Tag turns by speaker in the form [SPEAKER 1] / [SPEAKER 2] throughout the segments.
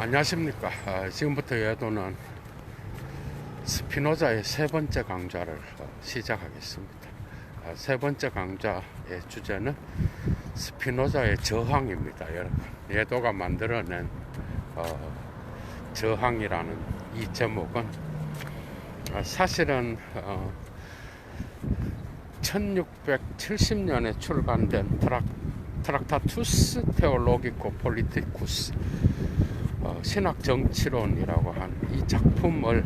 [SPEAKER 1] 안녕하십니까. 지금부터 여도는 스피노자의 세 번째 강좌를 시작하겠습니다. 세 번째 강좌의 주제는 스피노자의 저항입니다. 여러분, 예도가 만들어낸 저항이라는 이 제목은 사실은 1670년에 출간된 트락타투스 테올로기코 폴리티쿠스 신학 정치론이라고 한 이 작품을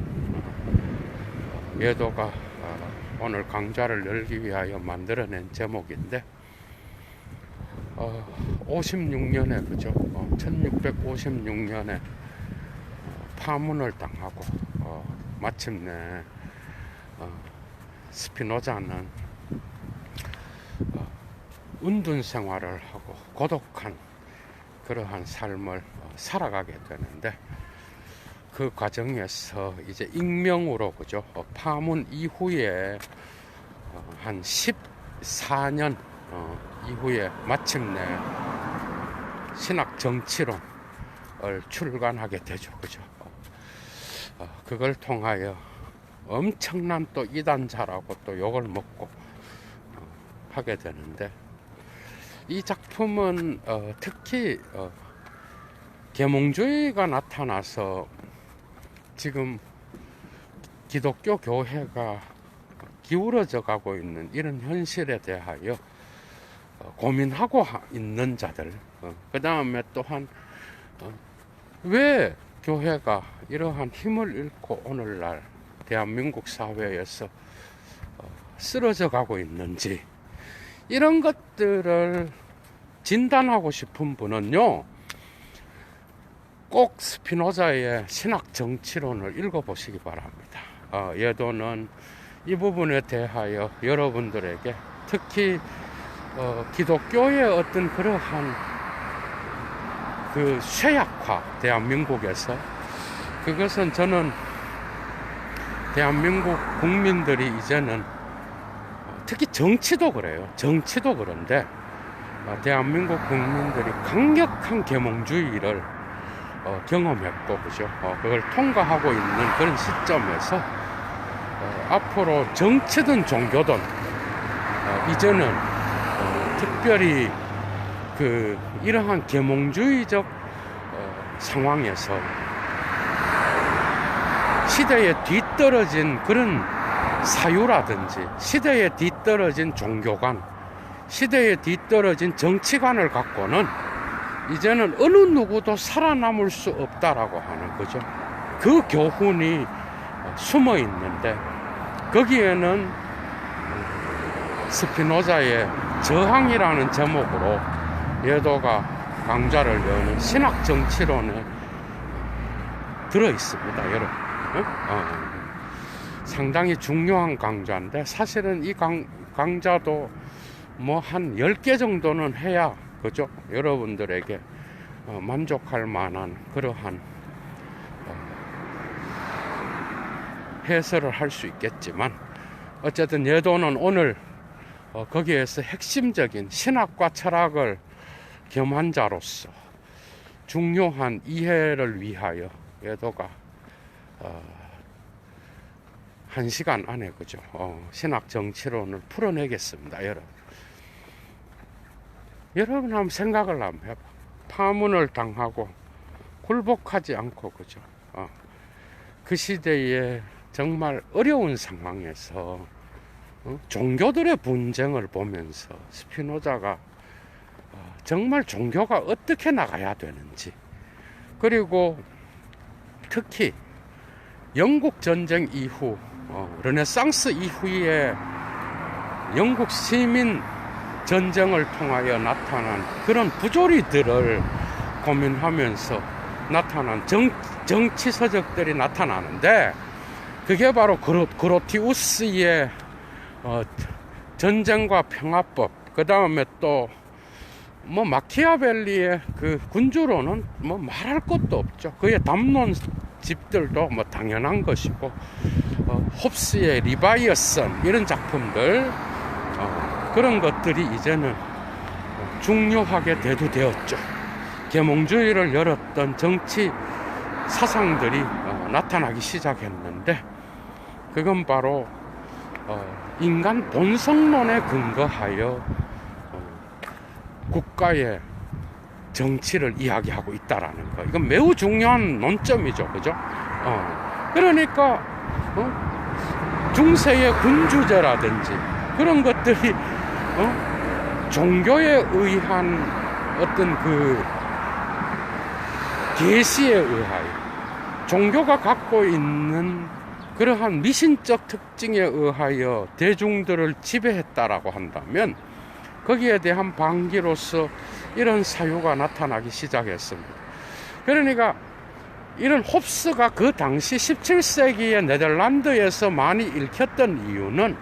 [SPEAKER 1] 예도가 오늘 강좌를 열기 위하여 만들어낸 제목인데 56년에 그죠? 1656년에 파문을 당하고 마침내 스피노자는 운둔 생활을 하고 고독한 그러한 삶을 살아가게 되는데, 그 과정에서 이제 익명으로 그죠? 파문 이후에 한 14년 이후에 마침내 신학 정치론을 출간하게 되죠. 그죠? 그걸 통하여 엄청난 또 이단자라고 또 욕을 먹고 하게 되는데, 이 작품은 특히 계몽주의가 나타나서 지금 기독교 교회가 기울어져 가고 있는 이런 현실에 대하여 고민하고 있는 자들, 그 다음에 또한 왜 교회가 이러한 힘을 잃고 오늘날 대한민국 사회에서 쓰러져 가고 있는지, 이런 것들을 진단하고 싶은 분은요, 꼭 스피노자의 신학 정치론을 읽어보시기 바랍니다. 예도는 이 부분에 대하여 여러분들에게 특히 기독교의 어떤 그러한 그 쇠약화, 대한민국에서, 그것은 저는 대한민국 국민들이 이제는 특히 정치도 그래요. 정치도 그런데 대한민국 국민들이 강력한 계몽주의를 경험했고, 그죠? 그걸 통과하고 있는 그런 시점에서 앞으로 정치든 종교든 이제는 특별히 이러한 계몽주의적 상황에서 시대에 뒤떨어진 그런 사유라든지 시대에 뒤떨어진 종교관, 시대에 뒤떨어진 정치관을 갖고는 이제는 어느 누구도 살아남을 수 없다라고 하는 거죠. 그 교훈이 숨어 있는데, 거기에는 스피노자의 저항이라는 제목으로 예도가 강좌를 여는 신학 정치론에 들어 있습니다, 여러분. 상당히 중요한 강좌인데, 사실은 이 강좌도 뭐 한 10개 정도는 해야, 그죠? 여러분들에게 만족할 만한 그러한 해설을 할 수 있겠지만, 어쨌든 예도는 오늘 거기에서 핵심적인 신학과 철학을 겸한 자로서 중요한 이해를 위하여 예도가 1시간 안에 그죠? 신학 정치론을 풀어내겠습니다, 여러분. 여러분 한번 생각을 한번 해봐. 파문을 당하고 굴복하지 않고, 그죠? 그 시대에 정말 어려운 상황에서 종교들의 분쟁을 보면서 스피노자가 정말 종교가 어떻게 나가야 되는지, 그리고 특히 영국 전쟁 이후 르네상스 이후에 영국 시민 전쟁을 통하여 나타난 그런 부조리들을 고민하면서 나타난 정치 서적들이 나타나는데, 그게 바로 그로티우스의 전쟁과 평화법, 그 다음에 또 뭐 마키아벨리의 그 군주론은 뭐 말할 것도 없죠. 그의 담론집들도 뭐 당연한 것이고, 홉스의 리바이어선 이런 작품들, 그런 것들이 이제는 중요하게 대두되었죠. 계몽주의를 열었던 정치 사상들이 나타나기 시작했는데, 그건 바로 인간 본성론에 근거하여 국가의 정치를 이야기하고 있다라는 거. 이건 매우 중요한 논점이죠, 그죠? 그러니까 중세의 군주제라든지 그런 것들이 종교에 의한 어떤 그 계시에 의하여, 종교가 갖고 있는 그러한 미신적 특징에 의하여 대중들을 지배했다라고 한다면, 거기에 대한 방기로서 이런 사유가 나타나기 시작했습니다. 그러니까 이런 홉스가 그 당시 17세기의 네덜란드에서 많이 읽혔던 이유는,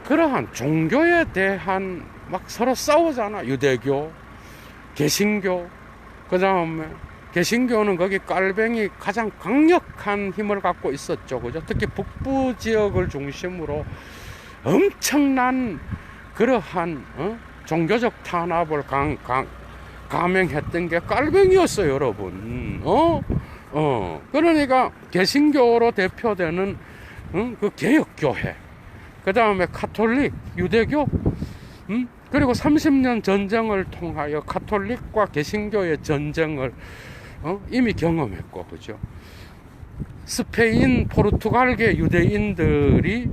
[SPEAKER 1] 그러한 종교에 대한 막 서로 싸우잖아. 유대교, 개신교, 그 다음에 개신교는 거기 깔뱅이 가장 강력한 힘을 갖고 있었죠, 그죠? 특히 북부 지역을 중심으로 엄청난 그러한 종교적 탄압을 감행했던 게 깔뱅이였어요, 여러분. 그러니까 개신교로 대표되는 그 개혁교회, 그 다음에 카톨릭, 유대교, 그리고 30년 전쟁을 통하여 카톨릭과 개신교의 전쟁을 이미 경험했고, 그죠? 스페인, 포르투갈계 유대인들이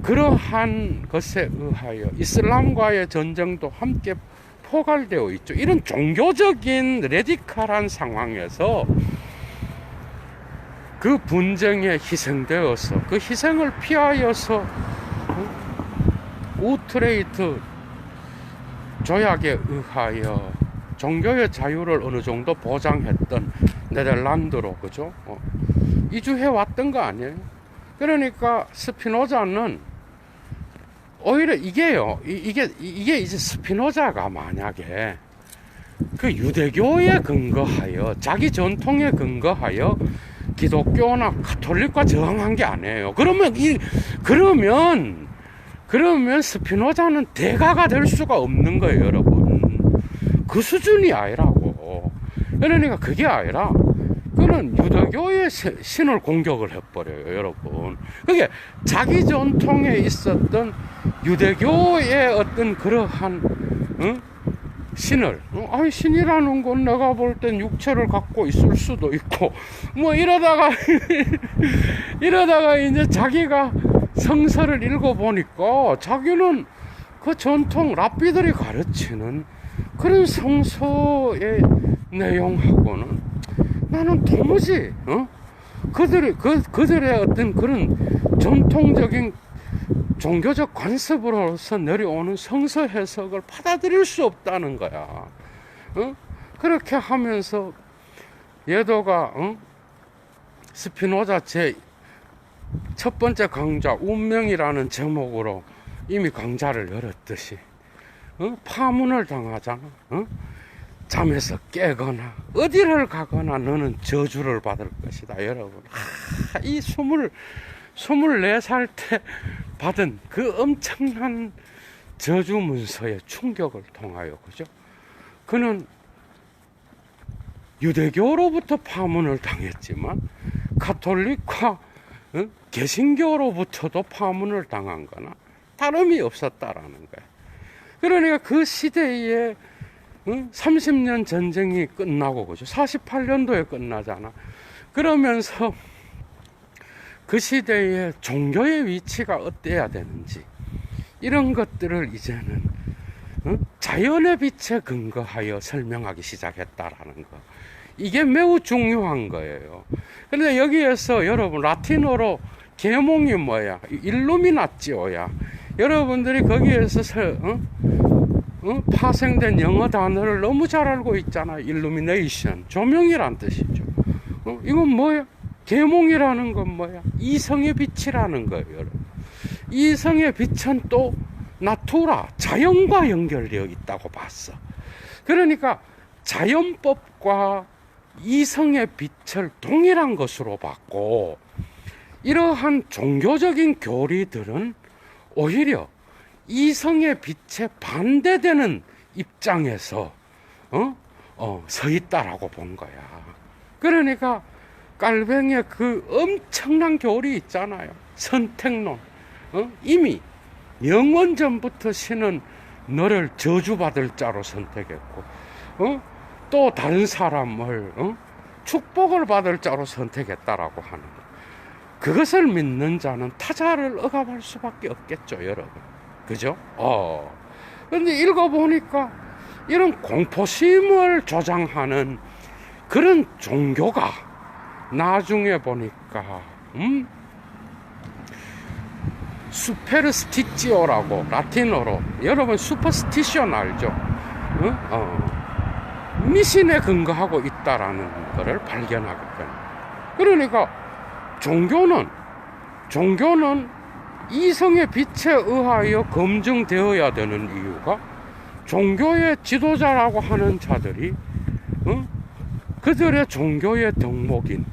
[SPEAKER 1] 그러한 것에 의하여 이슬람과의 전쟁도 함께 포괄되어 있죠. 이런 종교적인 레디칼한 상황에서 그 분쟁에 희생되어서, 그 희생을 피하여서 우트레이트 조약에 의하여 종교의 자유를 어느 정도 보장했던 네덜란드로, 그죠? 이주해 왔던 거 아니에요? 그러니까 스피노자는 오히려 이게 이제 스피노자가 만약에 그 유대교에 근거하여, 자기 전통에 근거하여 기독교나 카톨릭과 저항한 게 아니에요. 그러면 스피노자는 대가가 될 수가 없는 거예요, 여러분. 그 수준이 아니라고. 그러니까 그게 아니라, 그는 유대교의 신을 공격을 해버려요, 여러분. 그게 자기 전통에 있었던 유대교의 어떤 그러한 신을, 아니 신이라는 건 내가 볼 땐 육체를 갖고 있을 수도 있고, 뭐 이러다가 이제 자기가 성서를 읽어보니까 자기는 그 전통 랍비들이 가르치는 그런 성서의 내용하고는 나는 도무지 그들의 어떤 그런 전통적인 종교적 관습으로서 내려오는 성서 해석을 받아들일 수 없다는 거야. 그렇게 하면서 예도가 스피노자 제 첫 번째 강좌 운명이라는 제목으로 이미 강좌를 열었듯이 파문을 당하잖아. 잠에서 깨거나 어디를 가거나 너는 저주를 받을 것이다, 여러분. 이 24살 때 받은 그 엄청난 저주 문서의 충격을 통하여, 그죠? 그는 유대교로부터 파문을 당했지만 카톨릭과 개신교로부터도 파문을 당한 거나 다름이 없었다라는 거야. 그러니까 그 시대에 30년 전쟁이 끝나고, 그죠? 48년도에 끝나잖아. 그러면서 그 시대에 종교의 위치가 어때야 되는지, 이런 것들을 이제는 자연의 빛에 근거하여 설명하기 시작했다라는 거. 이게 매우 중요한 거예요. 그런데 여기에서 여러분, 라틴어로 계몽이 뭐야? 일루미나티오야. 여러분들이 거기에서 파생된 영어 단어를 너무 잘 알고 있잖아. 일루미네이션, 조명이란 뜻이죠. 이건 뭐야? 계몽이라는 건 뭐야? 이성의 빛이라는 거예요, 여러분. 이성의 빛은 또 나투라, 자연과 연결되어 있다고 봤어. 그러니까 자연법과 이성의 빛을 동일한 것으로 봤고, 이러한 종교적인 교리들은 오히려 이성의 빛에 반대되는 입장에서 서 있다라고 본 거야. 그러니까 깔뱅의 그 엄청난 교리 있잖아요. 선택론. 이미 영원전부터 신은 너를 저주받을 자로 선택했고, 또 다른 사람을 축복을 받을 자로 선택했다라고 하는 거. 그것을 믿는 자는 타자를 억압할 수밖에 없겠죠, 여러분. 그죠? 근데 읽어보니까 이런 공포심을 조장하는 그런 종교가 나중에 보니까, 수페르스티치오라고 라틴어로, 여러분 슈퍼스티션 알죠? 미신에 근거하고 있다라는 것을 발견하게 됩니다. 그러니까 종교는 이성의 빛에 의하여 검증되어야 되는 이유가, 종교의 지도자라고 하는 자들이 그들의 종교의 덕목인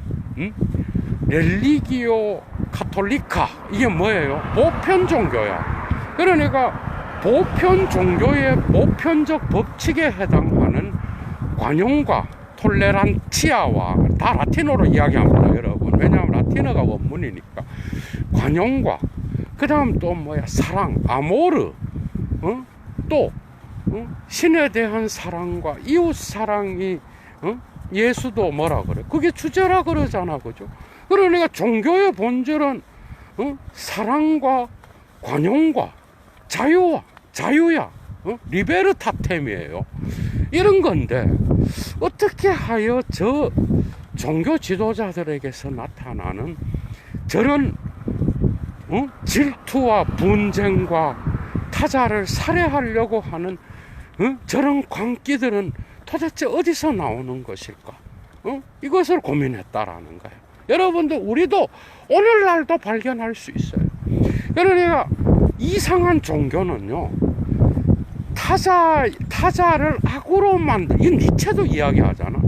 [SPEAKER 1] 렐리기오 카톨리카, 이게 뭐예요? 보편 종교야. 그러니까 보편 종교의 보편적 법칙에 해당하는 관용과 톨레란티아와, 다 라틴어로 이야기합니다, 여러분. 왜냐하면 라틴어가 원문이니까. 관용과, 그 다음 또 사랑, 아모르, 또 신에 대한 사랑과 이웃 사랑이, 예수도 뭐라 그래? 그게 주제라 그러잖아, 그죠? 그러니까 종교의 본질은 사랑과 관용과 자유야, 리베르타템이에요. 이런 건데, 어떻게 하여 저 종교 지도자들에게서 나타나는 저런 질투와 분쟁과 타자를 살해하려고 하는 저런 광기들은 도대체 어디서 나오는 것일까? 이것을 고민했다라는 거예요. 여러분들, 우리도 오늘날도 발견할 수 있어요. 그러니까 이상한 종교는요, 타자를 악으로 이건 니체도 이야기하잖아.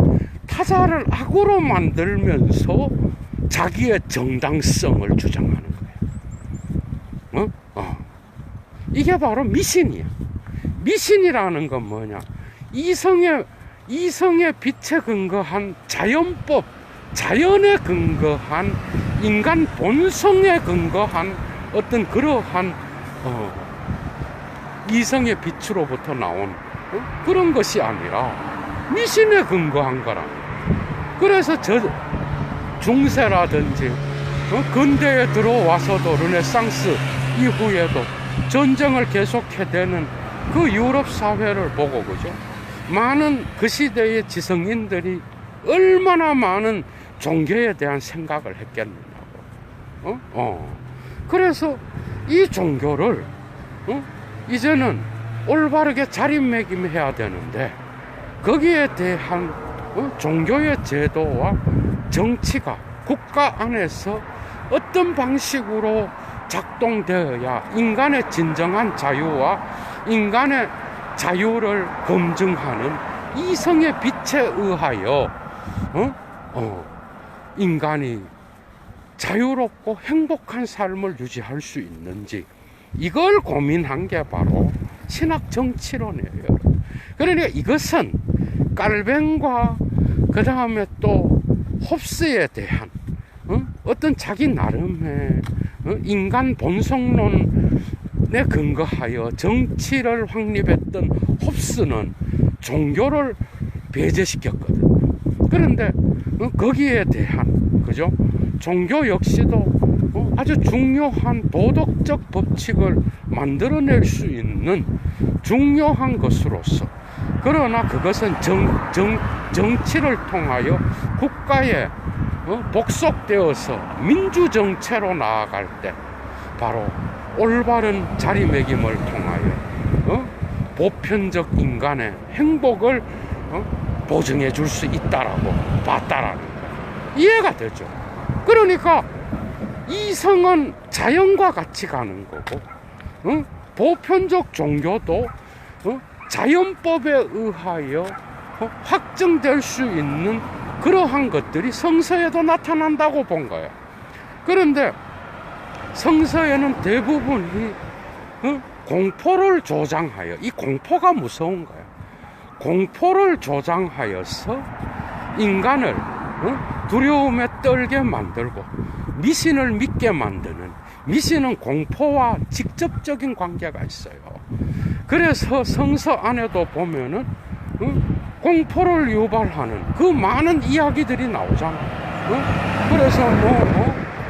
[SPEAKER 1] 타자를 악으로 만들면서 자기의 정당성을 주장하는 거예요. 이게 바로 미신이야. 미신이라는 건 뭐냐? 이성의 빛에 근거한 자연법, 자연에 근거한 인간 본성에 근거한 어떤 그러한 이성의 빛으로부터 나온 그런 것이 아니라 미신에 근거한 거라. 그래서 저 중세라든지 근대에 들어와서도 르네상스 이후에도 전쟁을 계속해대는 그 유럽 사회를 보고, 그죠? 많은 그 시대의 지성인들이 얼마나 많은 종교에 대한 생각을 했겠느냐고. 그래서 이 종교를 이제는 올바르게 자리매김해야 되는데, 거기에 대한 종교의 제도와 정치가 국가 안에서 어떤 방식으로 작동되어야 인간의 진정한 자유와 인간의 자유를 검증하는 이성의 빛에 의하여 인간이 자유롭고 행복한 삶을 유지할 수 있는지, 이걸 고민한 게 바로 신학 정치론이에요. 그러니까 이것은 깔뱅과 그 다음에 또 홉스에 대한 어떤 자기 나름의 인간 본성론에 근거하여 정치를 확립했던 홉스는 종교를 배제시켰거든요. 그런데 거기에 대한, 그죠? 종교 역시도 아주 중요한 도덕적 법칙을 만들어낼 수 있는 중요한 것으로서, 그러나 그것은 정치를 통하여 국가에 복속되어서 민주정체로 나아갈 때 바로 올바른 자리매김을 통하여 보편적 인간의 행복을 보증해 줄 수 있다라고 봤다라는 거예요. 이해가 되죠? 그러니까 이성은 자연과 같이 가는 거고, 보편적 종교도 자연법에 의하여 확정될 수 있는 그러한 것들이 성서에도 나타난다고 본 거예요. 그런데 성서에는 대부분이 공포를 조장하여, 이 공포가 무서운 거예요. 공포를 조장하여서 인간을 두려움에 떨게 만들고 미신을 믿게 만드는, 미신은 공포와 직접적인 관계가 있어요. 그래서 성서 안에도 보면은 공포를 유발하는 그 많은 이야기들이 나오잖아. 그래서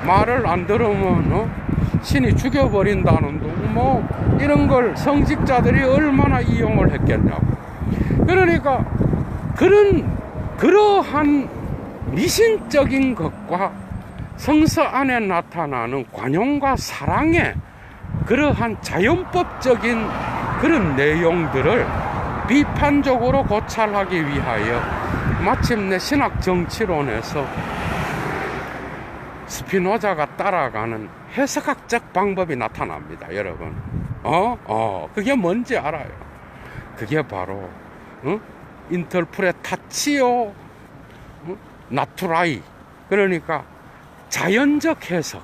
[SPEAKER 1] 말을 안 들으면 신이 죽여버린다는 등 이런 걸 성직자들이 얼마나 이용을 했겠냐고. 그러니까 그러한 미신적인 것과 성서 안에 나타나는 관용과 사랑의 그러한 자연법적인 그런 내용들을 비판적으로 고찰하기 위하여 마침내 신학 정치론에서 스피노자가 따라가는 해석학적 방법이 나타납니다, 여러분. 그게 뭔지 알아요? 그게 바로 인터프레타치오 나투라이, 그러니까 자연적 해석,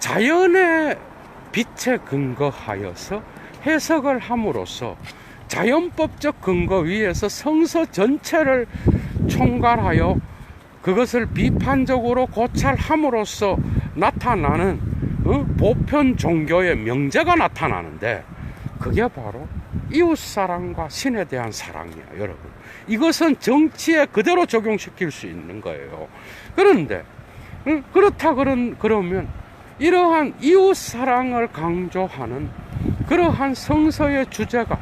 [SPEAKER 1] 자연의 빛에 근거하여서 해석을 함으로써 자연법적 근거 위에서 성서 전체를 총괄하여 그것을 비판적으로 고찰함으로써 나타나는 보편 종교의 명제가 나타나는데, 그게 바로 이웃사랑과 신에 대한 사랑이야, 여러분. 이것은 정치에 그대로 적용시킬 수 있는 거예요. 그런데 그렇다 그러면 이러한 이웃사랑을 강조하는 그러한 성서의 주제가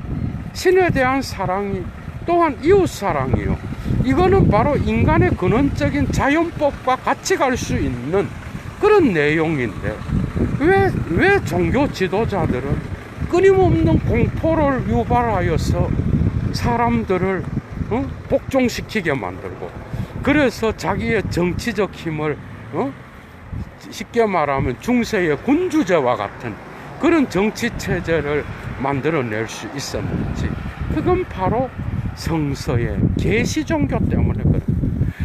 [SPEAKER 1] 신에 대한 사랑이 또한 이웃사랑이요, 이거는 바로 인간의 근원적인 자연법과 같이 갈 수 있는 그런 내용인데, 왜 종교 지도자들은 끊임없는 공포를 유발하여서 사람들을 복종시키게 만들고, 그래서 자기의 정치적 힘을 쉽게 말하면 중세의 군주제와 같은 그런 정치체제를 만들어낼 수 있었는지, 그건 바로 성서의 계시 종교 때문에 그래요.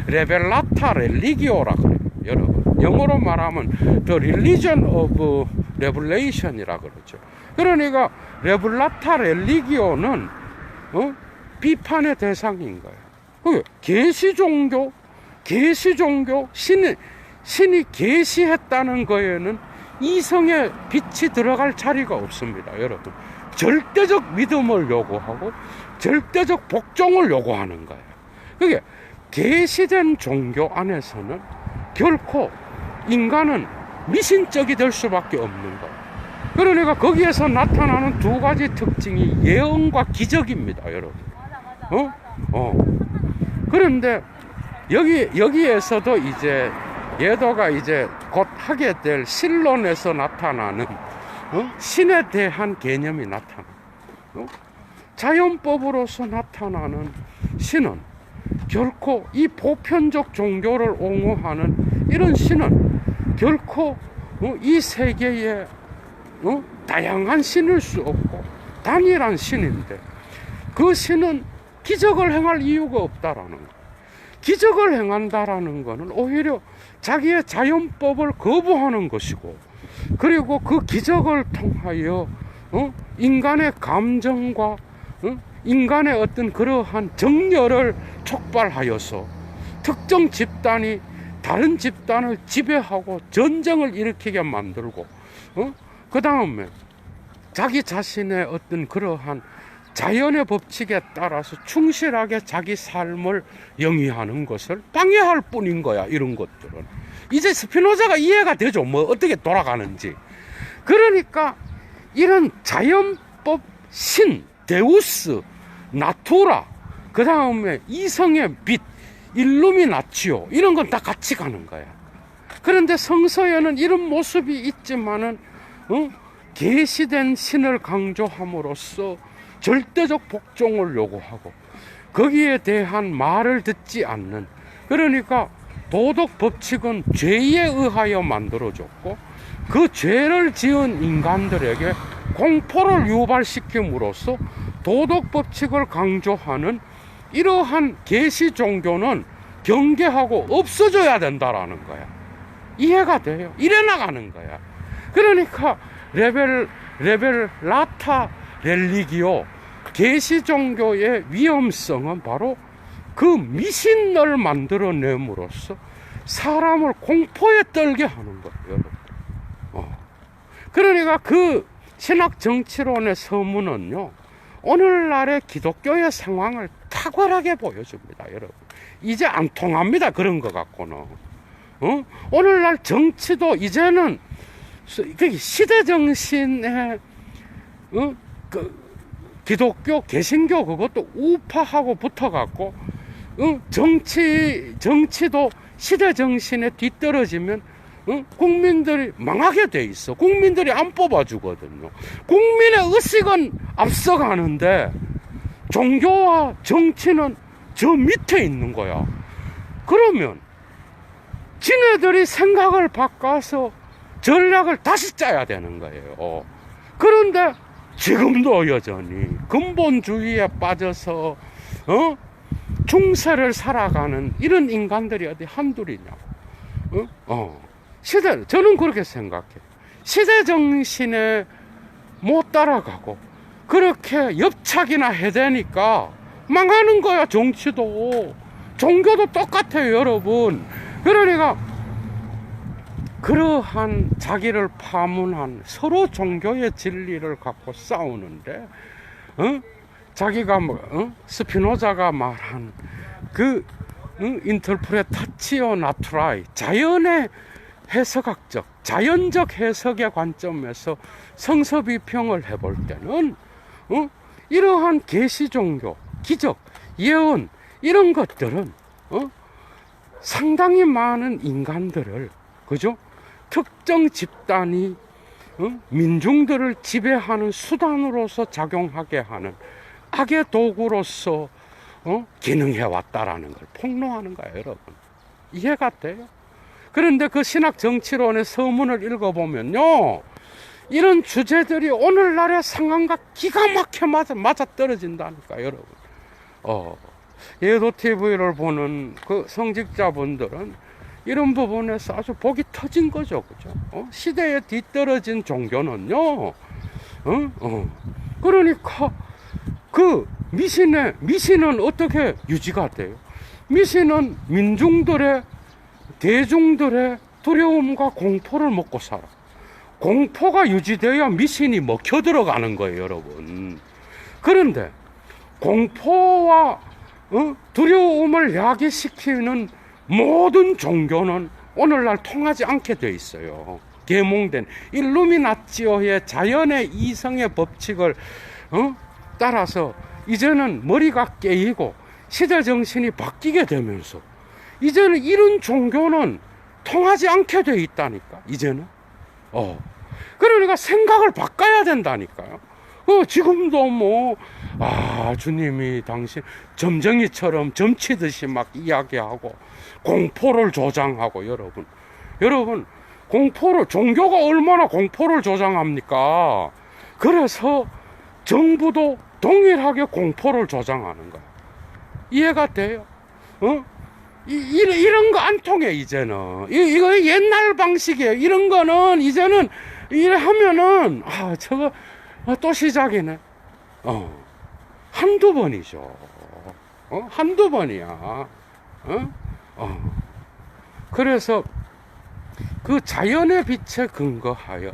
[SPEAKER 1] 레벨라타 렐리기오라 그래요, 여러분. 영어로 말하면 The Religion of Revelation이라 그러죠. 그러니까 레벨라타 렐리기오는 비판의 대상인 거예요. 계시 종교, 신이 계시했다는 거에는 이성의 빛이 들어갈 자리가 없습니다, 여러분. 절대적 믿음을 요구하고 절대적 복종을 요구하는 거예요. 그게 계시된 종교 안에서는 결코 인간은 미신적이 될 수밖에 없는 거예요. 그러니까 거기에서 나타나는 두 가지 특징이 예언과 기적입니다, 여러분. 그런데 여기에서도 이제 예도가 이제 곧 하게 될 신론에서 나타나는 신에 대한 개념이 나타나. 자연법으로서 나타나는 신은 결코 이 보편적 종교를 옹호하는 이런 신은 결코 이 세계에 다양한 신일 수 없고 단일한 신인데, 그 신은 기적을 행할 이유가 없다라는 거예요. 기적을 행한다라는 것은 오히려 자기의 자연법을 거부하는 것이고, 그리고 그 기적을 통하여 인간의 감정과 인간의 어떤 그러한 정열을 촉발하여서 특정 집단이 다른 집단을 지배하고 전쟁을 일으키게 만들고, 그 다음에 자기 자신의 어떤 그러한 자연의 법칙에 따라서 충실하게 자기 삶을 영위하는 것을 방해할 뿐인 거야, 이런 것들은. 이제 스피노자가 이해가 되죠, 어떻게 돌아가는지. 그러니까 이런 자연법, 신, 데우스, 나투라, 그 다음에 이성의 빛, 일루미나치오, 이런 건 다 같이 가는 거야. 그런데 성서에는 이런 모습이 있지만은 계시된 신을 강조함으로써 절대적 복종을 요구하고 거기에 대한 말을 듣지 않는, 그러니까 도덕 법칙은 죄에 의하여 만들어졌고 그 죄를 지은 인간들에게 공포를 유발시킴으로써 도덕 법칙을 강조하는 이러한 계시 종교는 경계하고 없어져야 된다라는 거야. 이해가 돼요? 이래 나가는 거야. 그러니까 레벨라타 렐리기오, 계시 종교의 위험성은 바로 그 미신을 만들어냄으로써 사람을 공포에 떨게 하는 거예요, 여러분. 그러니까 그 신학 정치론의 서문은요, 오늘날의 기독교의 상황을 탁월하게 보여줍니다, 여러분. 이제 안 통합니다, 그런 거 갖고는. 오늘날 정치도 이제는 시대 정신에 기독교, 개신교 그것도 우파하고 붙어갖고 정치도 시대 정신에 뒤떨어지면 국민들이 망하게 돼 있어. 국민들이 안 뽑아주거든요. 국민의 의식은 앞서가는데 종교와 정치는 저 밑에 있는 거야. 그러면 지네들이 생각을 바꿔서 전략을 다시 짜야 되는 거예요. 그런데 지금도 여전히 근본주의에 빠져서 중세를 살아가는 이런 인간들이 어디 한둘이냐고. 저는 그렇게 생각해요. 시대 정신에 못 따라가고 그렇게 옆차기나 해대니까 망하는 거야. 정치도 종교도 똑같아요, 여러분. 그러니까 그러한 자기를 파문한 서로 종교의 진리를 갖고 싸우는데 자기가 스피노자가 말한 그 인터프레타치오 나투라이, 자연의 해석학적, 자연적 해석의 관점에서 성서 비평을 해볼 때는 이러한 계시 종교, 기적, 예언 이런 것들은 상당히 많은 인간들을, 그죠? 특정 집단이 민중들을 지배하는 수단으로서 작용하게 하는 악의 도구로서 기능해 왔다라는 걸 폭로하는 거예요, 여러분. 이해가 돼요? 그런데 그 신학 정치론의 서문을 읽어보면요, 이런 주제들이 오늘날의 상황과 기가 막혀 맞아 떨어진다니까, 여러분. 예도 TV를 보는 그 성직자분들은 이런 부분에서 아주 복이 터진 거죠, 그죠? 시대에 뒤떨어진 종교는요, 그러니까 그 미신은 어떻게 유지가 돼요? 미신은 대중들의 두려움과 공포를 먹고 살아. 공포가 유지되어야 미신이 먹혀 들어가는 거예요, 여러분. 그런데 공포와 두려움을 야기시키는 모든 종교는 오늘날 통하지 않게 돼 있어요. 계몽된 일루미나티오의 자연의 이성의 법칙을 따라서 이제는 머리가 깨이고 시대 정신이 바뀌게 되면서 이제는 이런 종교는 통하지 않게 돼 있다니까, 이제는. 그러니까 생각을 바꿔야 된다니까요. 지금도 주님이 당신 점쟁이처럼 점치듯이 막 이야기하고 공포를 조장하고, 여러분, 종교가 얼마나 공포를 조장합니까? 그래서 정부도 동일하게 공포를 조장하는 거야. 이해가 돼요? 이런 거 안 통해, 이제는. 이거 옛날 방식이에요. 이런 거는, 이제는, 이래 하면은, 저거, 또 시작이네. 한두 번이죠. 한두 번이야. 그래서, 그 자연의 빛에 근거하여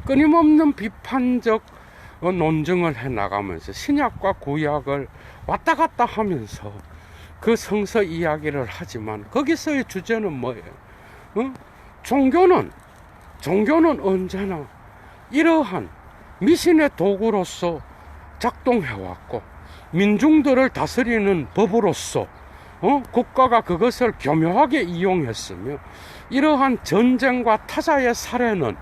[SPEAKER 1] 끊임없는 비판적 논증을 해 나가면서 신약과 구약을 왔다 갔다 하면서 그 성서 이야기를 하지만 거기서의 주제는 뭐예요? 종교는 언제나 이러한 미신의 도구로서 작동해왔고 민중들을 다스리는 법으로서 국가가 그것을 교묘하게 이용했으며 이러한 전쟁과 타자의 살해는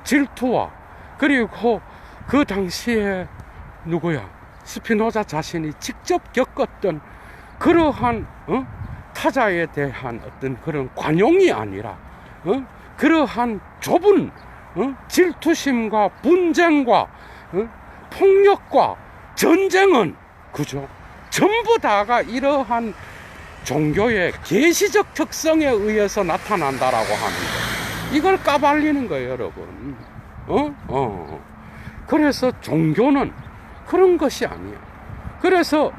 [SPEAKER 1] 질투와 그리고 그 당시에 스피노자 자신이 직접 겪었던 그러한 타자에 대한 어떤 그런 관용이 아니라 그러한 좁은 질투심과 분쟁과 폭력과 전쟁은, 그죠? 전부 다가 이러한 종교의 계시적 특성에 의해서 나타난다라고 하는 거, 이걸 까발리는 거예요, 여러분. 그래서 종교는 그런 것이 아니에요. 그래서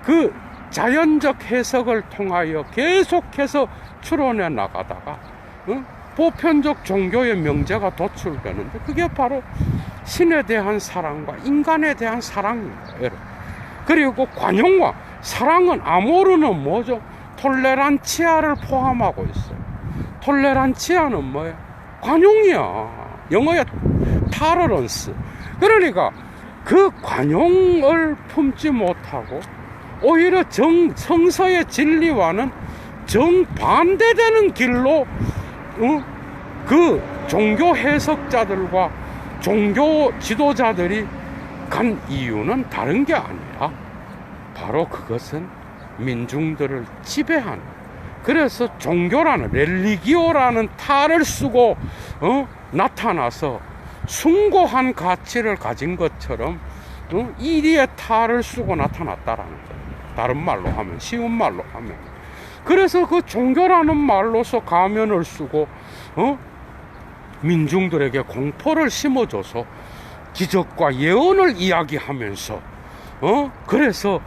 [SPEAKER 1] 그 자연적 해석을 통하여 계속해서 추론해 나가다가 보편적 종교의 명제가 도출되는데, 그게 바로 신에 대한 사랑과 인간에 대한 사랑입니다, 여러분. 그리고 관용과 사랑은 아모르는 뭐죠? 톨레란치아를 포함하고 있어요. 톨레란치아는 뭐예요? 관용이야. 영어의 타러런스. 그러니까 그 관용을 품지 못하고 오히려 성서의 진리와는 정반대되는 길로 그 종교 해석자들과 종교 지도자들이 간 이유는 다른 게 아니라 바로 그것은 민중들을 지배하는, 그래서 종교라는, 렐리기오라는 탈을 쓰고 나타나서 숭고한 가치를 가진 것처럼 이리의 탈을 쓰고 나타났다라는 거예요. 다른 말로 하면, 쉬운 말로 하면. 그래서 그 종교라는 말로서 가면을 쓰고 민중들에게 공포를 심어줘서 기적과 예언을 이야기하면서 그래서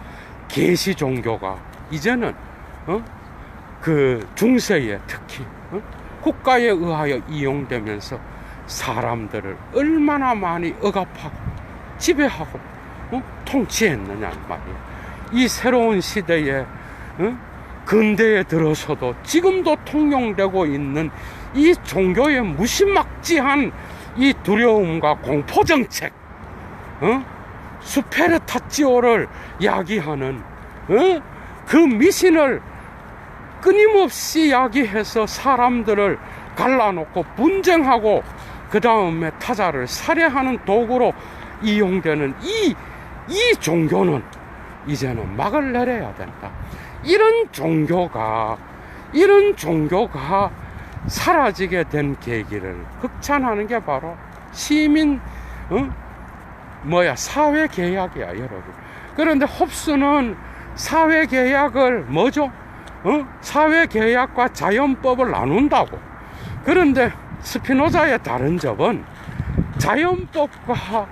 [SPEAKER 1] 계시 종교가 이제는 그 중세에 특히 국가에 의하여 이용되면서 사람들을 얼마나 많이 억압하고 지배하고 통치했느냐 말이에요. 이 새로운 시대에 근대에 들어서도 지금도 통용되고 있는 이 종교의 무시막지한 이 두려움과 공포정책, 수페르타치오를 야기하는 그 미신을 끊임없이 야기해서 사람들을 갈라놓고 분쟁하고 그 다음에 타자를 살해하는 도구로 이용되는 이 종교는 이제는 막을 내려야 된다. 이런 종교가 사라지게 된 계기를 극찬하는 게 바로 시민 사회계약이야, 여러분. 그런데 홉스는 사회계약을 뭐죠? 사회계약과 자연법을 나눈다고. 그런데 스피노자의 다른 점은 자연법과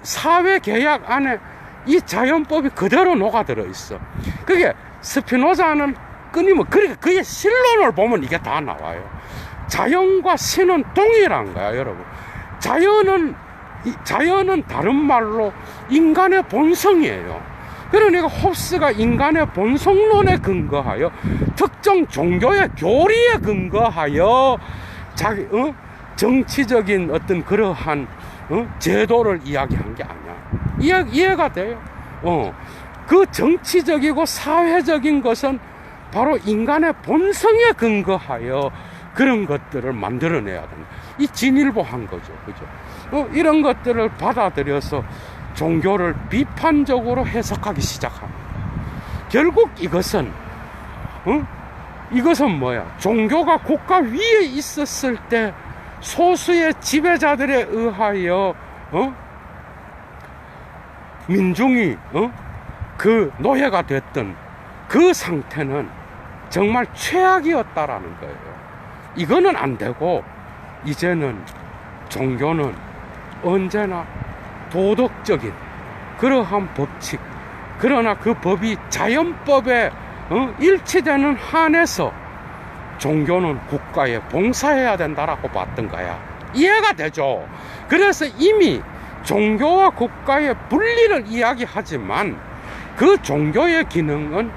[SPEAKER 1] 사회계약 안에 이 자연법이 그대로 녹아들어 있어. 그게 스피노자는 그러니까 그의 실론을 보면 이게 다 나와요. 자연과 신은 동일한 거야, 여러분. 자연은 다른 말로 인간의 본성이에요. 그러니까 홉스가 인간의 본성론에 근거하여 특정 종교의 교리에 근거하여 정치적인 어떤 그러한 제도를 이야기한 게 아니야. 이해가 돼요? 그 정치적이고 사회적인 것은 바로 인간의 본성에 근거하여 그런 것들을 만들어내야 된다. 이 진일보한 거죠. 그죠? 이런 것들을 받아들여서 종교를 비판적으로 해석하기 시작합니다. 결국 이것은 뭐야? 종교가 국가 위에 있었을 때 소수의 지배자들에 의하여 민중이 그 노예가 됐던 그 상태는 정말 최악이었다라는 거예요. 이거는 안 되고 이제는 종교는 언제나 도덕적인 그러한 법칙, 그러나 그 법이 자연법에 일치되는 한에서 종교는 국가에 봉사해야 된다라고 봤던 거야. 이해가 되죠? 그래서 이미 종교와 국가의 분리를 이야기하지만 그 종교의 기능은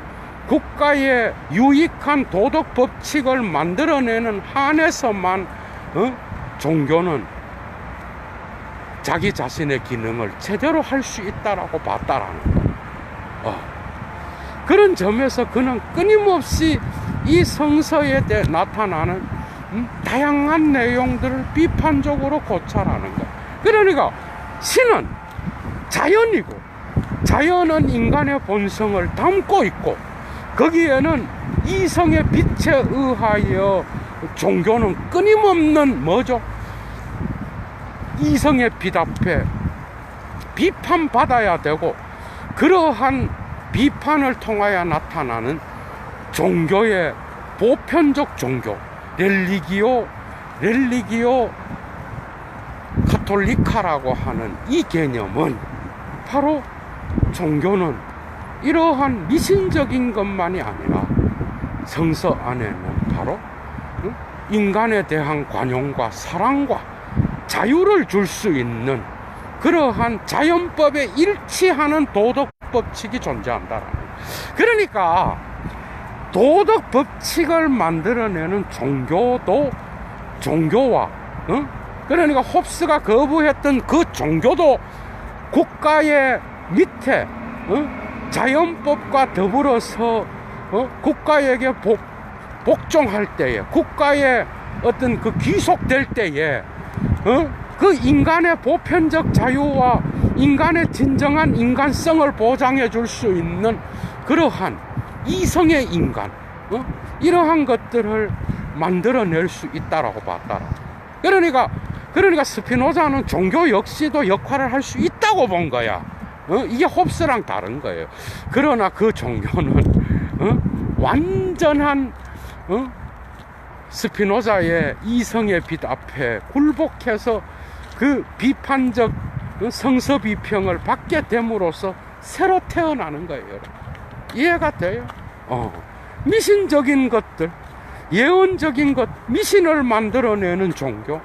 [SPEAKER 1] 국가의 유익한 도덕 법칙을 만들어내는 한에서만 종교는 자기 자신의 기능을 제대로 할 수 있다라고 봤다라는 거예요. 그런 점에서 그는 끊임없이 이 성서에 나타나는 다양한 내용들을 비판적으로 고찰하는 거예요. 그러니까 신은 자연이고 자연은 인간의 본성을 담고 있고 거기에는 이성의 빛에 의하여 종교는 끊임없는 뭐죠? 이성의 빛 앞에 비판받아야 되고 그러한 비판을 통하여 나타나는 종교의 보편적 종교 렐리기오 카톨리카라고 하는 이 개념은 바로 종교는 이러한 미신적인 것만이 아니라 성서 안에는 바로 인간에 대한 관용과 사랑과 자유를 줄 수 있는 그러한 자연법에 일치하는 도덕 법칙이 존재한다라는 거예요. 그러니까 도덕 법칙을 만들어내는 종교도 종교와 그러니까 홉스가 거부했던 그 종교도 국가의 밑에 자연법과 더불어서 국가에게 복종할 때에 국가의 어떤 그 귀속될 때에 그 인간의 보편적 자유와 인간의 진정한 인간성을 보장해 줄 수 있는 그러한 이성의 인간 이러한 것들을 만들어낼 수 있다라고 봤다라. 그러니까 스피노자는 종교 역시도 역할을 할 수 있다고 본 거야. 이게 홉스랑 다른 거예요. 그러나 그 종교는 완전한 스피노자의 이성의 빛 앞에 굴복해서 그 비판적 성서 비평을 받게 됨으로써 새로 태어나는 거예요. 이해가 돼요? 미신적인 것들, 예언적인 것, 미신을 만들어내는 종교,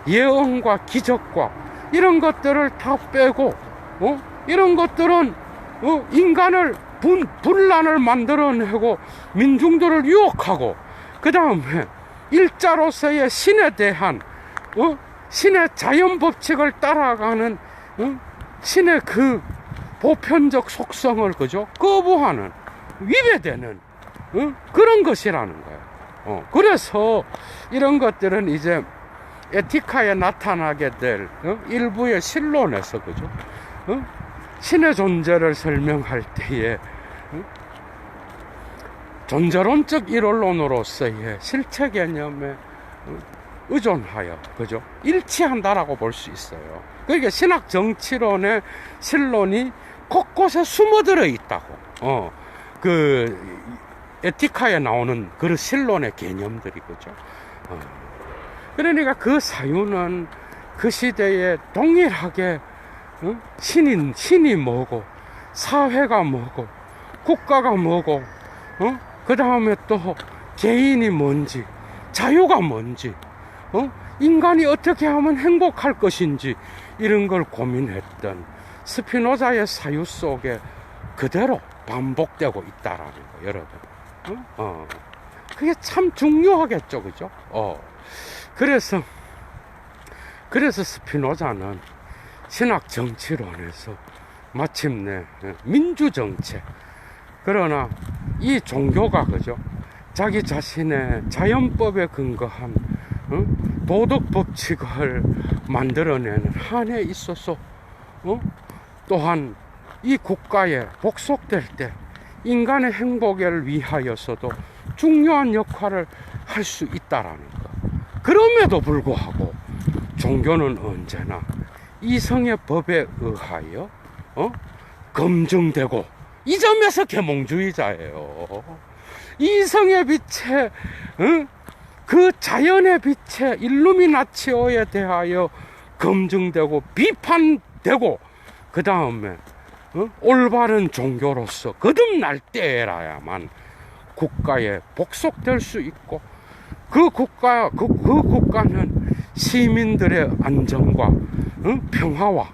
[SPEAKER 1] 예언과 기적과 이런 것들을 다 빼고 이런 것들은 인간을 분란을 만들어내고 민중들을 유혹하고 그 다음에 일자로서의 신에 대한 신의 자연 법칙을 따라가는 신의 그 보편적 속성을 그죠 거부하는 위배되는 그런 것이라는 거예요. 그래서 이런 것들은 이제 에티카에 나타나게 될 일부의 신론에서 그죠 신의 존재를 설명할 때에 존재론적 일원론으로서의 실체 개념에 의존하여 그죠 일치한다라고 볼 수 있어요. 그러니까 신학 정치론의 신론이 곳곳에 숨어들어 있다고 그 에티카에 나오는 그런 신론의 개념들이 그죠. 그러니까 그 사유는 그 시대에 동일하게 신이 뭐고 사회가 뭐고 국가가 뭐고 그 다음에 또 개인이 뭔지 자유가 뭔지 인간이 어떻게 하면 행복할 것인지 이런 걸 고민했던 스피노자의 사유 속에 그대로 반복되고 있다라는 거 여러분. 그게 참 중요하겠죠, 그죠? 그래서 스피노자는 신학 정치론에서 마침내 민주정책, 그러나 이 종교가 그죠 자기 자신의 자연법에 근거한 도덕 법칙을 만들어내는 한에 있어서 또한 이 국가에 복속될 때 인간의 행복을 위하여서도 중요한 역할을 할 수 있다라는 것. 그럼에도 불구하고 종교는 언제나 이성의 법에 의하여 검증되고, 이 점에서 계몽주의자예요. 이성의 빛에 그 자연의 빛에 일루미나치오에 대하여 검증되고 비판되고 그 다음에 올바른 종교로서 거듭날 때라야만 국가에 복속될 수 있고, 그 국가는 시민들의 안정과 평화와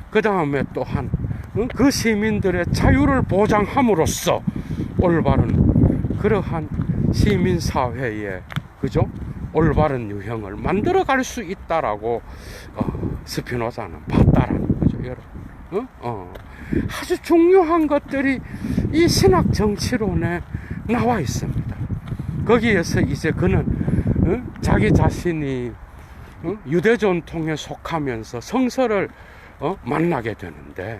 [SPEAKER 1] 그 다음에 또한 그 시민들의 자유를 보장함으로써 올바른 그러한 시민사회의 그죠 올바른 유형을 만들어갈 수 있다라고 스피노자는 봤다라는 거죠, 여러분. 아주 중요한 것들이 이 신학 정치론에 나와 있습니다. 거기에서 이제 그는 자기 자신이 유대 전통에 속하면서 성서를 만나게 되는데,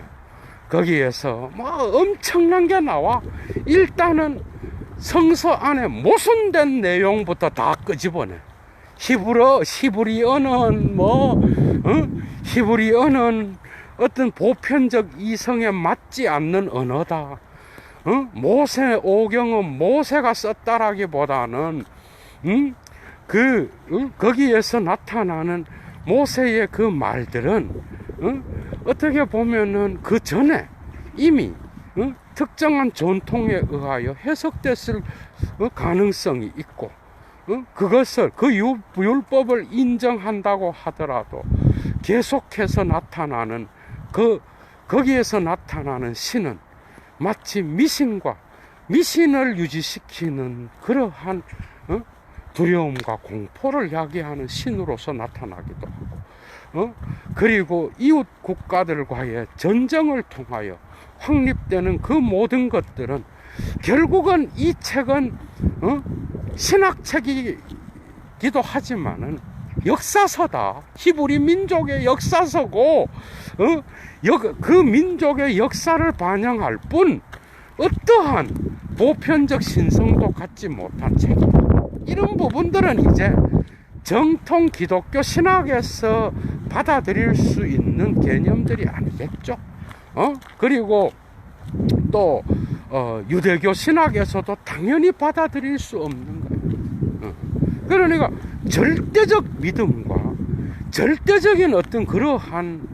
[SPEAKER 1] 거기에서 뭐 엄청난 게 나와. 일단은 성서 안에 모순된 내용부터 다 끄집어내. 히브리어는 히브리어는 어떤 보편적 이성에 맞지 않는 언어다. 모세 오경은 모세가 썼다라기보다는 거기에서 나타나는 모세의 그 말들은 어떻게 보면은 그 전에 이미 특정한 전통에 의하여 해석됐을 가능성이 있고, 그것을 그 율법을 인정한다고 하더라도 계속해서 나타나는 거기에서 나타나는 신은 마치 미신을 유지시키는 그러한 두려움과 공포를 야기하는 신으로서 나타나기도 하고, 그리고 이웃 국가들과의 전쟁을 통하여 확립되는 그 모든 것들은 결국은 이 책은 신학책이기도 하지만은 역사서다. 히브리 민족의 역사서고, 그 민족의 역사를 반영할 뿐 어떠한 보편적 신성도 갖지 못한 책이다. 이런 부분들은 이제 정통 기독교 신학에서 받아들일 수 있는 개념들이 아니겠죠. 그리고 또 유대교 신학에서도 당연히 받아들일 수 없는 거예요. 그러니까 절대적 믿음과 절대적인 어떤 그러한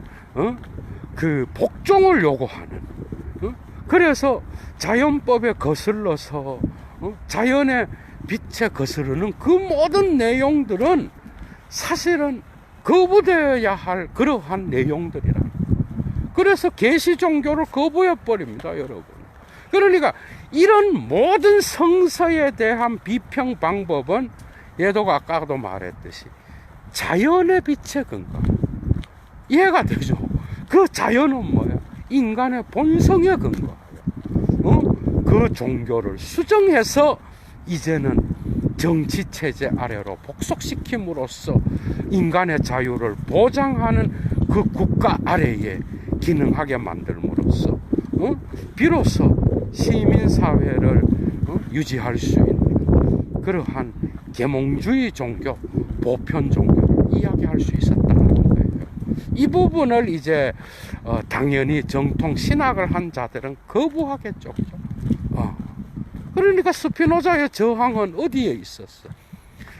[SPEAKER 1] 그 복종을 요구하는, 그래서 자연법에 거슬러서 자연의 빛에 거스르는 그 모든 내용들은 사실은 거부되어야 할 그러한 내용들이라. 그래서 계시 종교를 거부해 버립니다, 여러분. 그러니까 이런 모든 성서에 대한 비평 방법은 얘도 아까도 말했듯이 자연의 빛에 근거. 이해가 되죠? 그 자연은 뭐야? 인간의 본성에 근거하여 그 종교를 수정해서 이제는 정치체제 아래로 복속시킴으로써 인간의 자유를 보장하는 그 국가 아래에 기능하게 만들므로써 비로소 시민사회를 유지할 수 있는 그러한 계몽주의 종교, 보편 종교를 이야기할 수 있었다는 거예요. 이 부분을 이제 당연히 정통 신학을 한 자들은 거부하겠죠. 그러니까 스피노자의 저항은 어디에 있었어?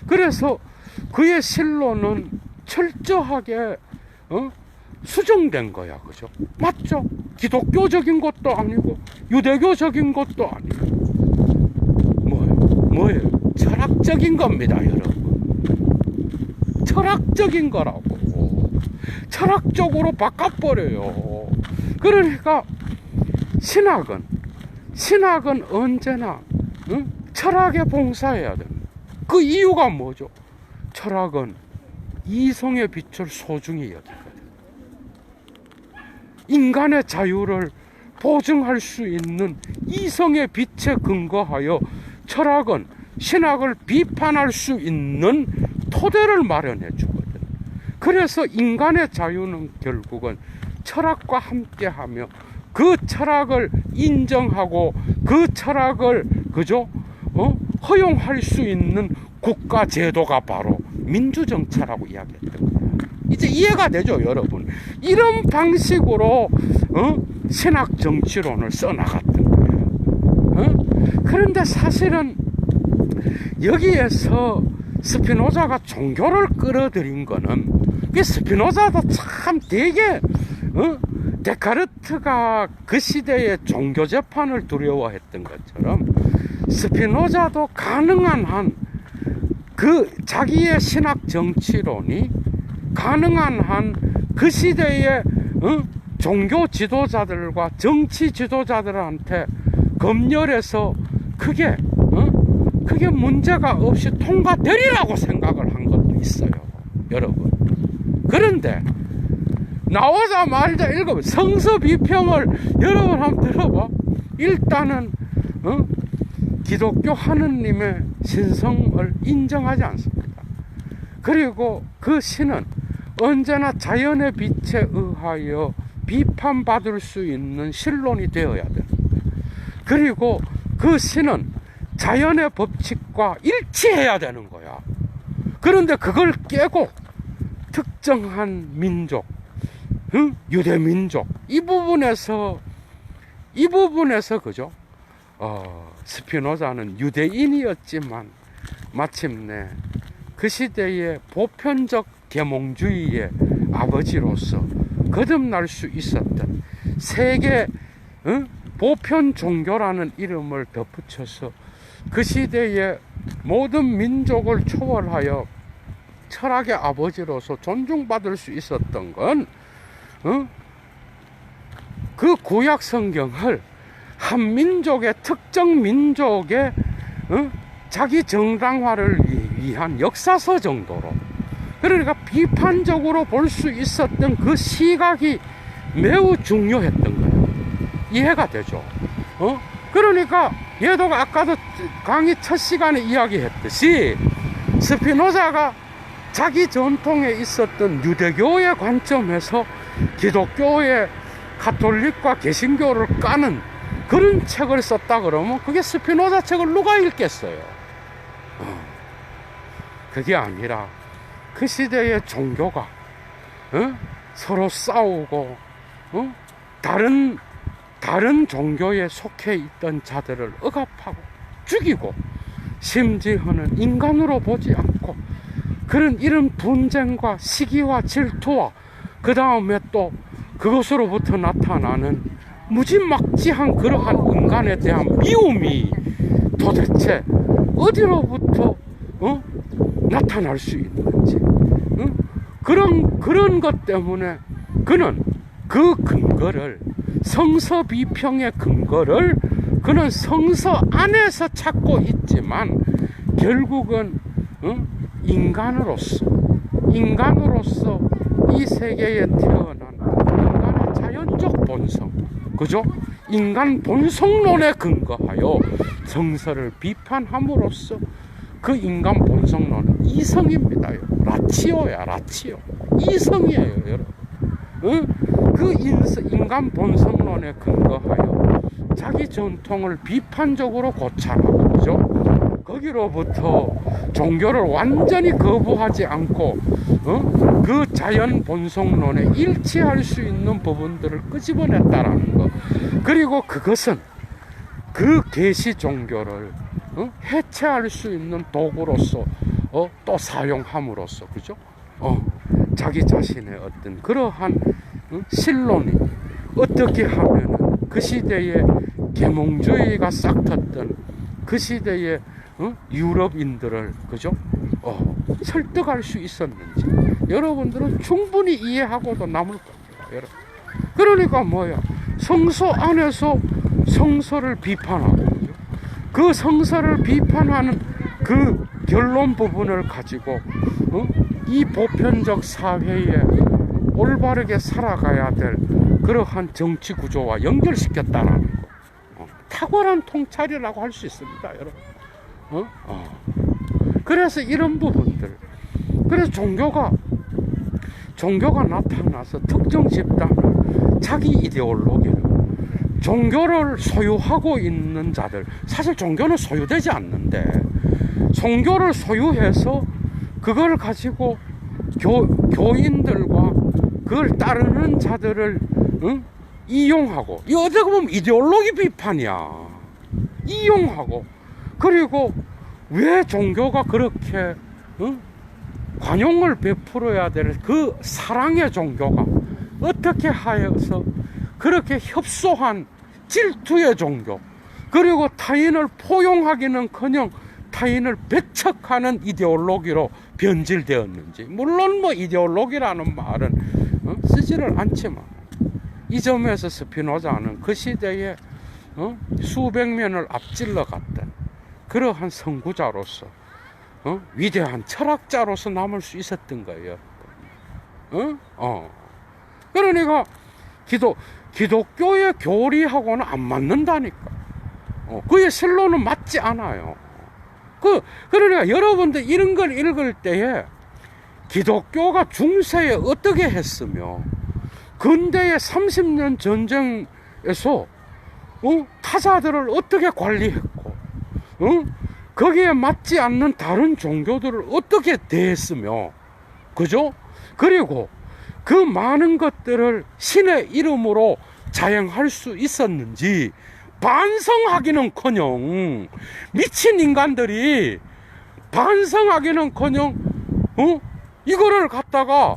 [SPEAKER 1] 그래서 그의 신론은 철저하게 수정된 거야, 그죠? 맞죠? 기독교적인 것도 아니고 유대교적인 것도 아니고 뭐예요? 철학적인 겁니다, 여러분. 철학적인 거라고. 철학적으로 바꿔버려요. 그러니까 신학은 언제나 철학에 봉사해야 됩니다. 그 이유가 뭐죠? 철학은 이성의 빛을 소중히 여기거든. 인간의 자유를 보증할 수 있는 이성의 빛에 근거하여 철학은 신학을 비판할 수 있는 토대를 마련해 주거든. 그래서 인간의 자유는 결국은 철학과 함께하며 그 철학을 인정하고 그 철학을 허용할 수 있는 국가 제도가 바로 민주정치라고 이야기했던 거예요. 이제 이해가 되죠, 여러분? 이런 방식으로 신학 정치론을 써나갔던 거예요. 그런데 사실은 여기에서 스피노자가 종교를 끌어들인 거는, 스피노자도 참 되게 데카르트가 그 시대의 종교 재판을 두려워했던 것처럼 스피노자도 가능한 한 그 자기의 신학 정치론이 가능한 한 그 시대의 종교 지도자들과 정치 지도자들한테 검열해서 그게 문제가 없이 통과되리라고 생각을 한 것도 있어요, 여러분. 그런데 나오자마자 읽어봐. 성서 비평을 여러분 한번 들어봐. 일단은 기독교 하느님의 신성을 인정하지 않습니다. 그리고 그 신은 언제나 자연의 빛에 의하여 비판받을 수 있는 신론이 되어야 되는 거예요. 그리고 그 신은 자연의 법칙과 일치해야 되는 거야. 그런데 그걸 깨고 특정한 민족, 유대민족, 이 부분에서 그죠? 스피노자는 유대인이었지만 마침내 그 시대의 보편적 계몽주의의 아버지로서 거듭날 수 있었던 세계 보편 종교라는 이름을 덧붙여서 그 시대에 모든 민족을 초월하여 철학의 아버지로서 존중받을 수 있었던 건 그 구약 성경을 한 민족의 특정 민족의 자기 정당화를 위한 역사서 정도로, 그러니까 비판적으로 볼 수 있었던 그 시각이 매우 중요했던 거예요. 이해가 되죠? 그러니까 얘도 아까도 강의 첫 시간에 이야기했듯이 스피노자가 자기 전통에 있었던 유대교의 관점에서 기독교의 가톨릭과 개신교를 까는 그런 책을 썼다 그러면 그게 스피노자 책을 누가 읽겠어요? 그게 아니라 그 시대의 종교가 서로 싸우고 다른 종교에 속해 있던 자들을 억압하고 죽이고, 심지어는 인간으로 보지 않고 그런 이런 분쟁과 시기와 질투와 그 다음에 또 그것으로부터 나타나는 무지막지한 그러한 인간에 대한 미움이 도대체 어디로부터 나타날 수 있는지, 그런 것 때문에 그는 그 근거를, 성서 비평의 근거를 그는 성서 안에서 찾고 있지만 결국은 인간으로서 이 세계에 태어난 인간의 자연적 본성, 그죠? 인간 본성론에 근거하여 성서를 비판함으로써 그 인간 본성론은 이성입니다. 라치오야, 라치오. 이성이에요, 여러분. 그 인간 본성론에 근거하여 자기 전통을 비판적으로 고찰하고, 그죠? 거기로부터 종교를 완전히 거부하지 않고 그 자연 본성론에 일치할 수 있는 부분들을 끄집어냈다라는 거. 그리고 그것은 그 계시 종교를 해체할 수 있는 도구로서 또 사용함으로써, 그죠? 자기 자신의 어떤 그러한 신론이 어떻게 하면은 그 시대에 계몽주의가 싹텄던 그 시대에 유럽인들을, 그죠? 설득할 수 있었는지 여러분들은 충분히 이해하고도 남을 겁니다, 여러분. 그러니까 뭐야? 성서 안에서 성서를 비판하고, 그죠? 그 성서를 비판하는 그 결론 부분을 가지고 이 보편적 사회에 올바르게 살아가야 될 그러한 정치 구조와 연결시켰다라는 거. 탁월한 통찰이라고 할 수 있습니다, 여러분. 그래서 이런 부분들, 그래서 종교가 나타나서 특정 집단을, 자기 이데올로기를, 종교를 소유하고 있는 자들, 사실 종교는 소유되지 않는데 종교를 소유해서 그걸 가지고 교인들과 그걸 따르는 자들을 이용하고, 이 어떻게 보면 이데올로기 비판이야. 이용하고, 그리고 왜 종교가 그렇게 관용을 베풀어야 될 그 사랑의 종교가 어떻게 하여서 그렇게 협소한 질투의 종교, 그리고 타인을 포용하기는커녕 타인을 배척하는 이데올로기로 변질되었는지. 물론 뭐 이데올로기라는 말은 쓰지를 않지만 이 점에서 스피노자는 그 시대에 수백 년을 앞질러 갔던 그러한 선구자로서 위대한 철학자로서 남을 수 있었던 거예요. 그러니까 기독교의 교리하고는 안 맞는다니까. 그의 실로는 맞지 않아요. 그러니까 여러분들 이런 걸 읽을 때에 기독교가 중세에 어떻게 했으며 근대의 30년 전쟁에서 타자들을 어떻게 관리했고 거기에 맞지 않는 다른 종교들을 어떻게 대했으며, 그죠? 그리고 그 많은 것들을 신의 이름으로 자행할 수 있었는지 반성하기는커녕, 미친 인간들이 반성하기는커녕 이거를 갖다가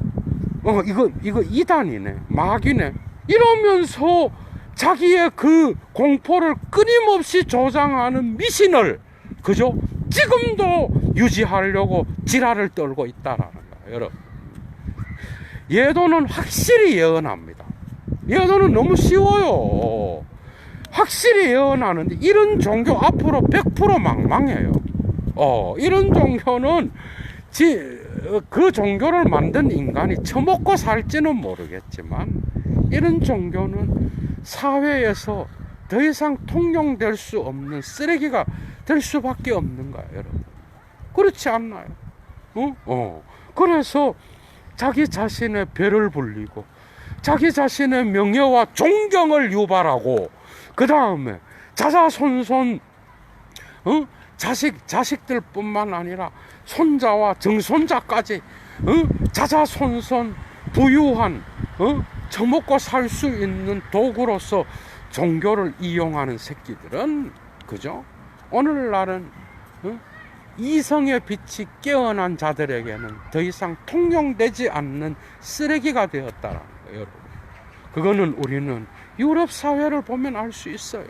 [SPEAKER 1] 이거 이단이네, 마귀네 이러면서 자기의 그 공포를 끊임없이 조장하는 미신을 그죠? 지금도 유지하려고 지랄을 떨고 있다라는 거예요, 여러분. 예도는 확실히 예언합니다. 예도는 너무 쉬워요. 확실히 예언하는데 이런 종교 앞으로 100% 망망해요. 이런 종교는 그 종교를 만든 인간이 처먹고 살지는 모르겠지만 이런 종교는 사회에서 더 이상 통용될 수 없는 쓰레기가 될 수밖에 없는 거예요, 여러분. 그렇지 않나요? 그래서 자기 자신의 배를 불리고 자기 자신의 명예와 존경을 유발하고 그 다음에 자자손손 자식들 뿐만 아니라 손자와 증손자까지 자자손손 부유한 처먹고 살 수 있는 도구로서 종교를 이용하는 새끼들은 그죠? 오늘날은 이성의 빛이 깨어난 자들에게는 더 이상 통용되지 않는 쓰레기가 되었다라는 거예요, 여러분. 그거는 우리는 유럽 사회를 보면 알 수 있어요.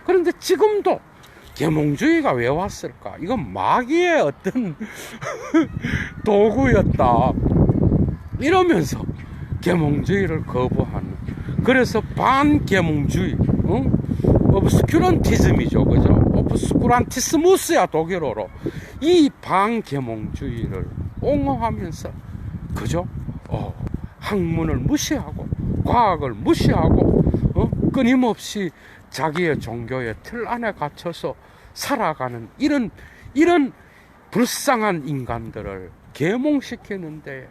[SPEAKER 1] 그런데 지금도 계몽주의가 왜 왔을까? 이건 마귀의 어떤 도구였다. 이러면서 계몽주의를 거부하는. 그래서 반계몽주의, obscurantism이죠, 그죠? obscurantismus야 독일어로. 이 반계몽주의를 옹호하면서, 그죠? 학문을 무시하고 과학을 무시하고 끊임없이 자기의 종교의 틀 안에 갇혀서 살아가는 이런 불쌍한 인간들을 계몽시키는데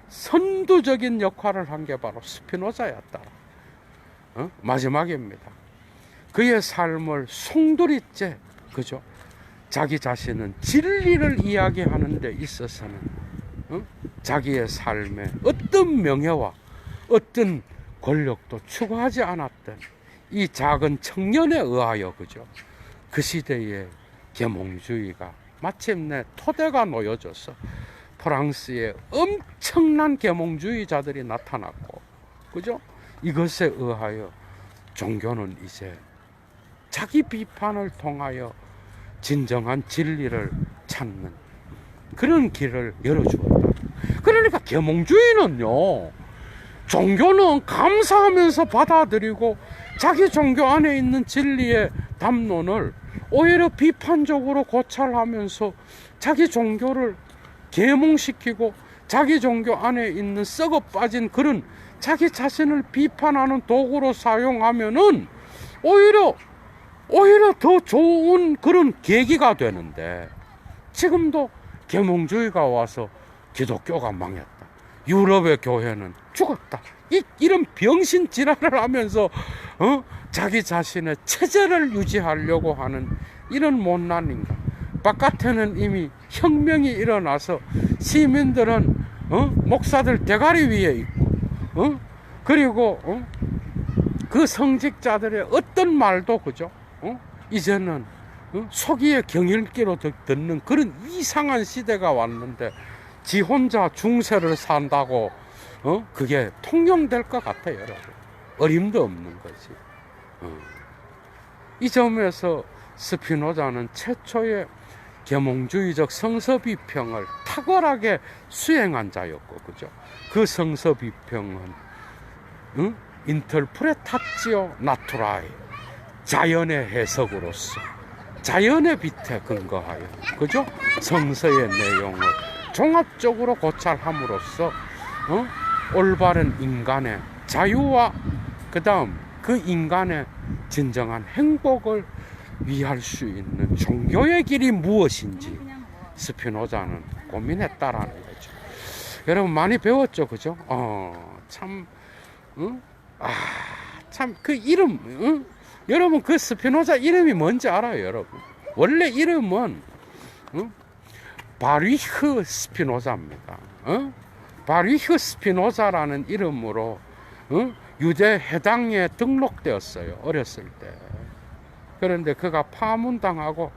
[SPEAKER 1] 선두적인 역할을 한 게 바로 스피노자였다. 마지막입니다. 그의 삶을 송두리째, 그죠? 자기 자신은 진리를 이야기하는 데 있어서는 자기의 삶에 어떤 명예와 어떤 권력도 추구하지 않았던 이 작은 청년에 의하여, 그죠? 그 시대의 계몽주의가 마침내 토대가 놓여져서 프랑스에 엄청난 계몽주의자들이 나타났고, 그죠? 이것에 의하여 종교는 이제 자기 비판을 통하여 진정한 진리를 찾는 그런 길을 열어주었다. 그러니까 계몽주의는요, 종교는 감사하면서 받아들이고 자기 종교 안에 있는 진리의 담론을 오히려 비판적으로 고찰하면서 자기 종교를 계몽시키고 자기 종교 안에 있는 썩어 빠진 그런 자기 자신을 비판하는 도구로 사용하면은 오히려 더 좋은 그런 계기가 되는데, 지금도 계몽주의가 와서 기독교가 망했다, 유럽의 교회는 죽었다, 이런 병신 지랄을 하면서 자기 자신의 체제를 유지하려고 하는 이런 못난 인간. 바깥에는 이미 혁명이 일어나서 시민들은 목사들 대가리 위에 있고 그리고 그 성직자들의 어떤 말도, 그죠? 이제는 소기의 경일기로 듣는 그런 이상한 시대가 왔는데 지 혼자 중세를 산다고 그게 통용될 것 같아요, 여러분. 어림도 없는 거지. 이 점에서 스피노자는 최초의 계몽주의적 성서비평을 탁월하게 수행한 자였고, 그죠? 그 성서비평은 인터프레타치오 나투라이, 자연의 해석으로서 자연의 빛에 근거하여, 그죠? 성서의 내용을 종합적으로 고찰함으로써 올바른 인간의 자유와 그 다음 그 인간의 진정한 행복을 위할 수 있는 종교의 길이 무엇인지 스피노자는 고민했다라는 거죠. 여러분 많이 배웠죠, 그죠? 참 그 이름, 여러분 그 스피노자 이름이 뭔지 알아요, 여러분? 원래 이름은 바리흐 스피노자입니다. 바리흐 스피노자라는 이름으로 유대 해당에 등록되었어요, 어렸을 때. 그런데 그가 파문당하고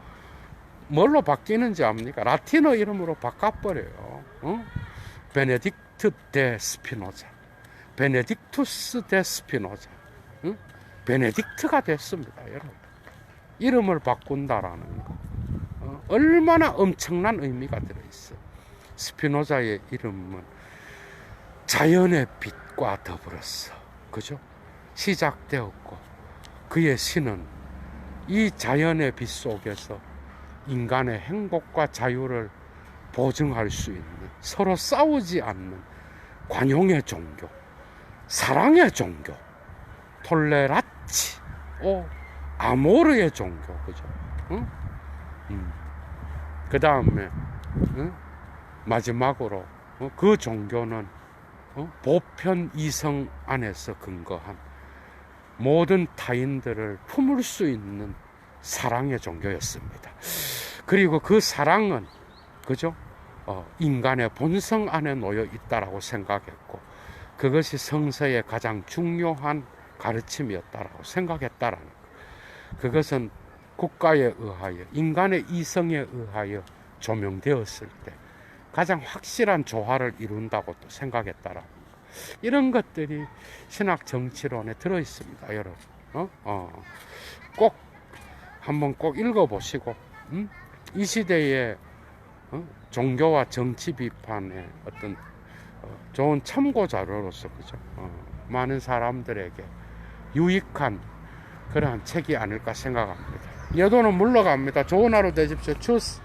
[SPEAKER 1] 뭘로 바뀌는지 압니까? 라틴어 이름으로 바꿔버려요. 베네딕트 데 스피노자, 베네딕투스 데 스피노자. 베네딕트가 됐습니다, 여러분. 이름을 바꾼다라는 거. 얼마나 엄청난 의미가 들어있어. 스피노자의 이름은 자연의 빛과 더불어서, 그죠? 시작되었고, 그의 신은 이 자연의 빛 속에서 인간의 행복과 자유를 보증할 수 있는, 서로 싸우지 않는 관용의 종교, 사랑의 종교, 톨레라치, 아모르의 종교, 그죠? 응? 그 다음에 마지막으로 그 종교는 보편 이성 안에서 근거한 모든 타인들을 품을 수 있는 사랑의 종교였습니다. 그리고 그 사랑은, 그죠? 인간의 본성 안에 놓여 있다라고 생각했고, 그것이 성서의 가장 중요한 가르침이었다라고 생각했다라는 것. 그것은 국가에 의하여, 인간의 이성에 의하여 조명되었을 때 가장 확실한 조화를 이룬다고 또 생각했다라는 것. 이런 것들이 신학 정치론에 들어있습니다, 여러분. 꼭 한번 꼭 읽어보시고, 이 시대의 종교와 정치 비판의 어떤 좋은 참고 자료로서, 그죠? 많은 사람들에게 유익한 그러한 책이 아닐까 생각합니다. 여도는 물러갑니다. 좋은 하루 되십시오. 추스.